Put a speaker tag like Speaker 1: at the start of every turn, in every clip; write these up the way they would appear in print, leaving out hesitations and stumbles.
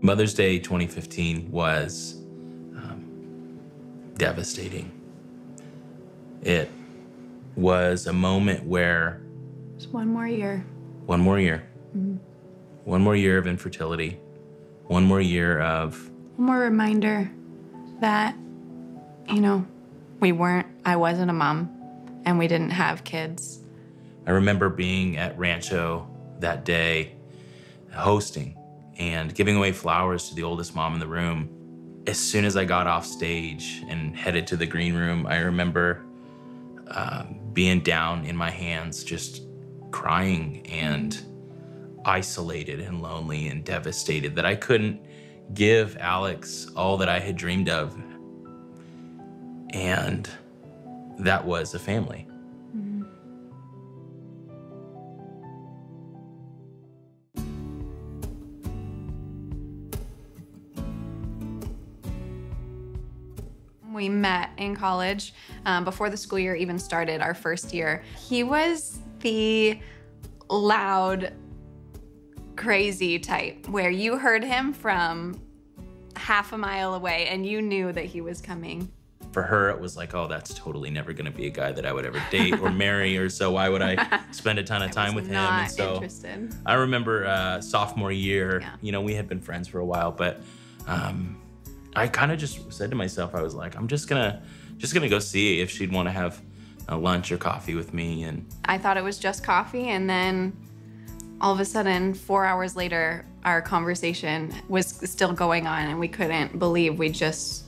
Speaker 1: Mother's Day 2015 was devastating. It was a moment where...
Speaker 2: Just one more year.
Speaker 1: One more year. Mm-hmm. One more year of infertility. One more year of...
Speaker 2: One more reminder that, I wasn't a mom and we didn't have kids.
Speaker 1: I remember being at Rancho that day, hosting and giving away flowers to the oldest mom in the room. As soon as I got off stage and headed to the green room, I remember being down in my hands, just crying and isolated and lonely and devastated that I couldn't give Alex all that I had dreamed of. And that was a family.
Speaker 2: Mm-hmm. We met in college before the school year even started, our first year. He was the loud, crazy type where you heard him from half a mile away and you knew that he was coming.
Speaker 1: For her, it was like, oh, that's totally never gonna be a guy that I would ever date or marry, or so why would I spend a ton of time with him?
Speaker 2: And
Speaker 1: so
Speaker 2: interested.
Speaker 1: I remember sophomore year, we had been friends for a while, but I kind of just said to myself, I was like, I'm just gonna go see if she'd want to have lunch or coffee with me. And
Speaker 2: I thought it was just coffee, and then all of a sudden, 4 hours later, our conversation was still going on, and we couldn't believe we just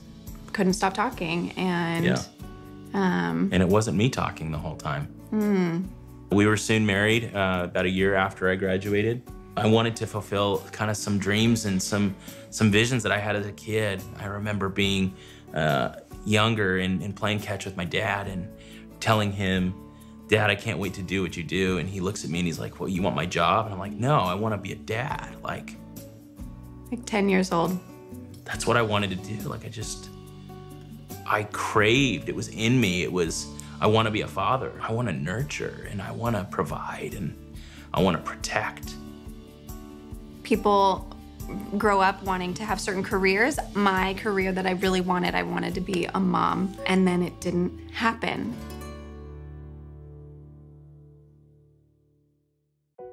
Speaker 2: couldn't stop talking. And
Speaker 1: and it wasn't me talking the whole time. We were soon married, about a year after I graduated. I wanted to fulfill kind of some dreams and some visions that I had as a kid. I remember being younger and playing catch with my dad and telling him, Dad, I can't wait to do what you do. And he looks at me and he's like, well, you want my job? And I'm like, no, I want to be a dad. Like
Speaker 2: 10 years old.
Speaker 1: That's what I wanted to do. I craved, it was in me. I want to be a father. I want to nurture, and I want to provide, and I want to protect.
Speaker 2: People grow up wanting to have certain careers. My career that I really wanted, I wanted to be a mom, and then it didn't happen.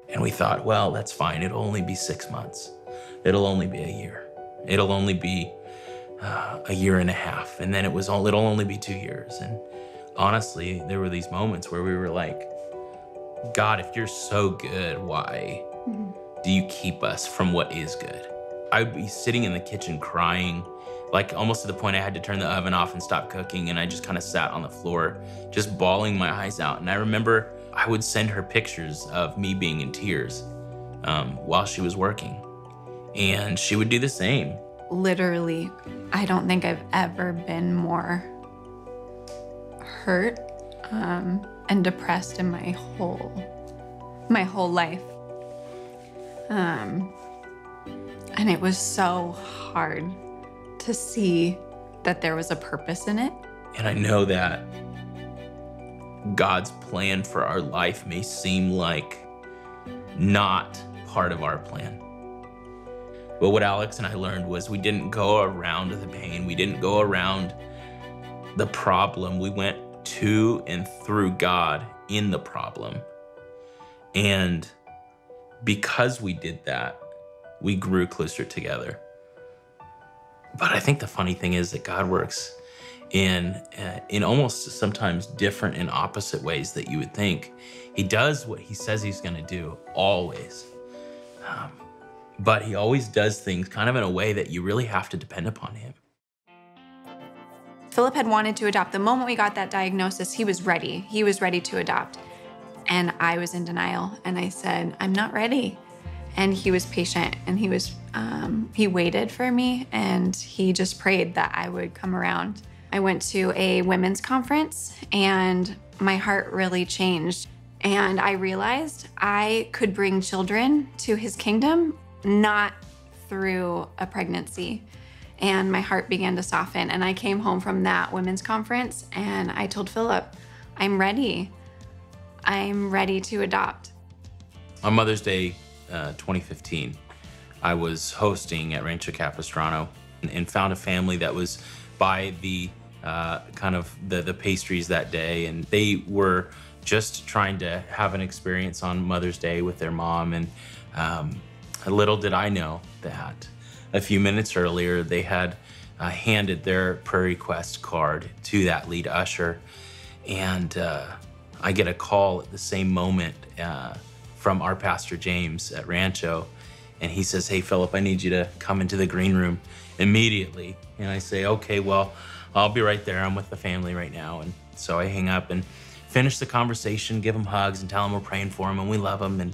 Speaker 1: And we thought, well, that's fine. It'll only be 6 months. It'll only be a year. It'll only be a year and a half. And then it'll only be 2 years. And honestly, there were these moments where we were like, God, if you're so good, why do you keep us from what is good? I'd be sitting in the kitchen crying, like almost to the point I had to turn the oven off and stop cooking. And I just kind of sat on the floor, just bawling my eyes out. And I remember I would send her pictures of me being in tears while she was working. And she would do the same.
Speaker 2: Literally, I don't think I've ever been more hurt and depressed in my whole life. And it was so hard to see that there was a purpose in it.
Speaker 1: And I know that God's plan for our life may seem like not part of our plan. But what Alex and I learned was we didn't go around the pain. We didn't go around the problem. We went to and through God in the problem. And because we did that, we grew closer together. But I think the funny thing is that God works in almost sometimes different and opposite ways that you would think. He does what he says he's gonna do, always. But he always does things kind of in a way that you really have to depend upon him.
Speaker 2: Philip had wanted to adopt. The moment we got that diagnosis, he was ready. He was ready to adopt. And I was in denial. And I said, I'm not ready. And he was patient, and he waited for me, and he just prayed that I would come around. I went to a women's conference, and my heart really changed. And I realized I could bring children to his kingdom, not through a pregnancy. And my heart began to soften. And I came home from that women's conference, and I told Philip, I'm ready. I'm ready to adopt.
Speaker 1: On Mother's Day 2015, I was hosting at Rancho Capistrano and found a family that was by the kind of the pastries that day, and they were just trying to have an experience on Mother's Day with their mom. And little did I know that a few minutes earlier they had handed their prayer request card to that lead usher, and I get a call at the same moment from our pastor James at Rancho, and he says, "Hey Philip, I need you to come into the green room immediately." And I say, "Okay, well, I'll be right there. I'm with the family right now." And so I hang up and finish the conversation, give them hugs and tell them we're praying for them and we love them, and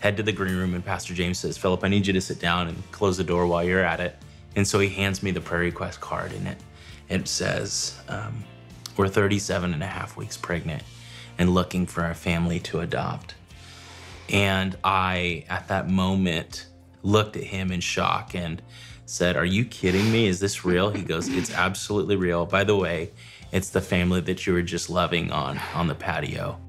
Speaker 1: head to the green room. And Pastor James says, "Philip, I need you to sit down and close the door while you're at it." And so he hands me the prayer request card, and it says, "We're 37 and a half weeks pregnant and looking for a family to adopt." And I, at that moment, looked at him in shock and said, "Are you kidding me? Is this real?" He goes, "It's absolutely real. By the way, it's the family that you were just loving on the patio."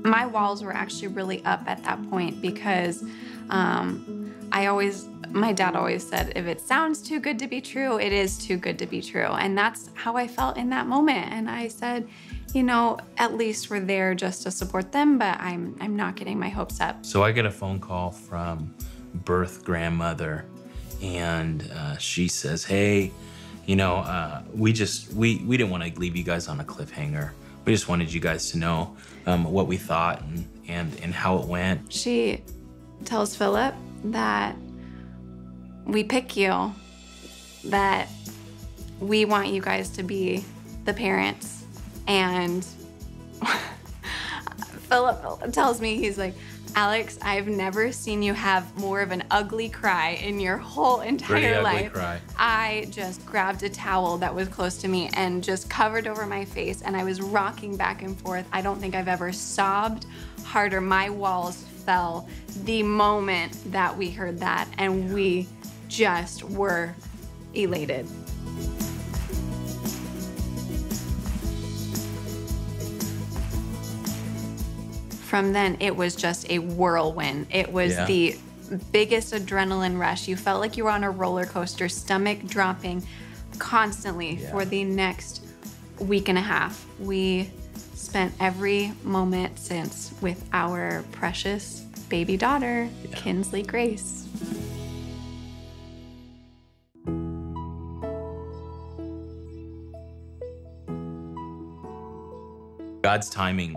Speaker 2: My walls were actually really up at that point because my dad always said, if it sounds too good to be true, it is too good to be true. And that's how I felt in that moment. And I said, at least we're there just to support them, but I'm not getting my hopes up.
Speaker 1: So I get a phone call from birth grandmother, and she says, "Hey, we didn't want to leave you guys on a cliffhanger. We just wanted you guys to know what we thought and how it went."
Speaker 2: She tells Philip that we pick you, that we want you guys to be the parents. And Philip tells me, he's like, "Alex, I've never seen you have more of an ugly cry in your whole entire life."
Speaker 1: Cry.
Speaker 2: I just grabbed a towel that was close to me and just covered over my face, and I was rocking back and forth. I don't think I've ever sobbed harder. My walls fell the moment that we heard that, and we just were elated. From then, it was just a whirlwind. It was the biggest adrenaline rush. You felt like you were on a roller coaster, stomach dropping constantly for the next week and a half. We spent every moment since with our precious baby daughter, Kinsley Grace.
Speaker 1: God's timing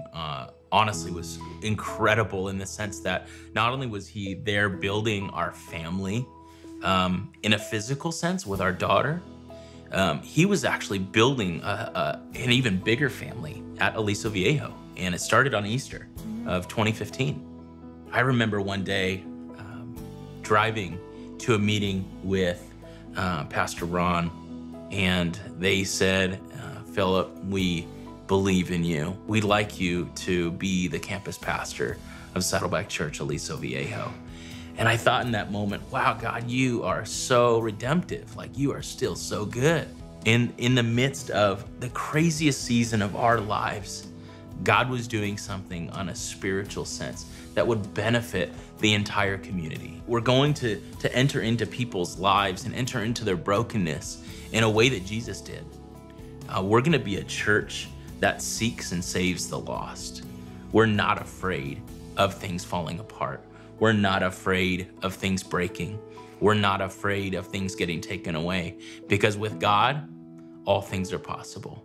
Speaker 1: honestly was incredible in the sense that not only was he there building our family in a physical sense with our daughter, he was actually building an even bigger family at Aliso Viejo, and it started on Easter of 2015. I remember one day driving to a meeting with Pastor Ron, and they said, "Philip, we believe in you. We'd like you to be the campus pastor of Saddleback Church, Aliso Viejo." And I thought in that moment, wow, God, you are so redemptive. Like, you are still so good. In the midst of the craziest season of our lives, God was doing something on a spiritual sense that would benefit the entire community. We're going to enter into people's lives and enter into their brokenness in a way that Jesus did. We're gonna be a church that seeks and saves the lost. We're not afraid of things falling apart. We're not afraid of things breaking. We're not afraid of things getting taken away, because with God, all things are possible.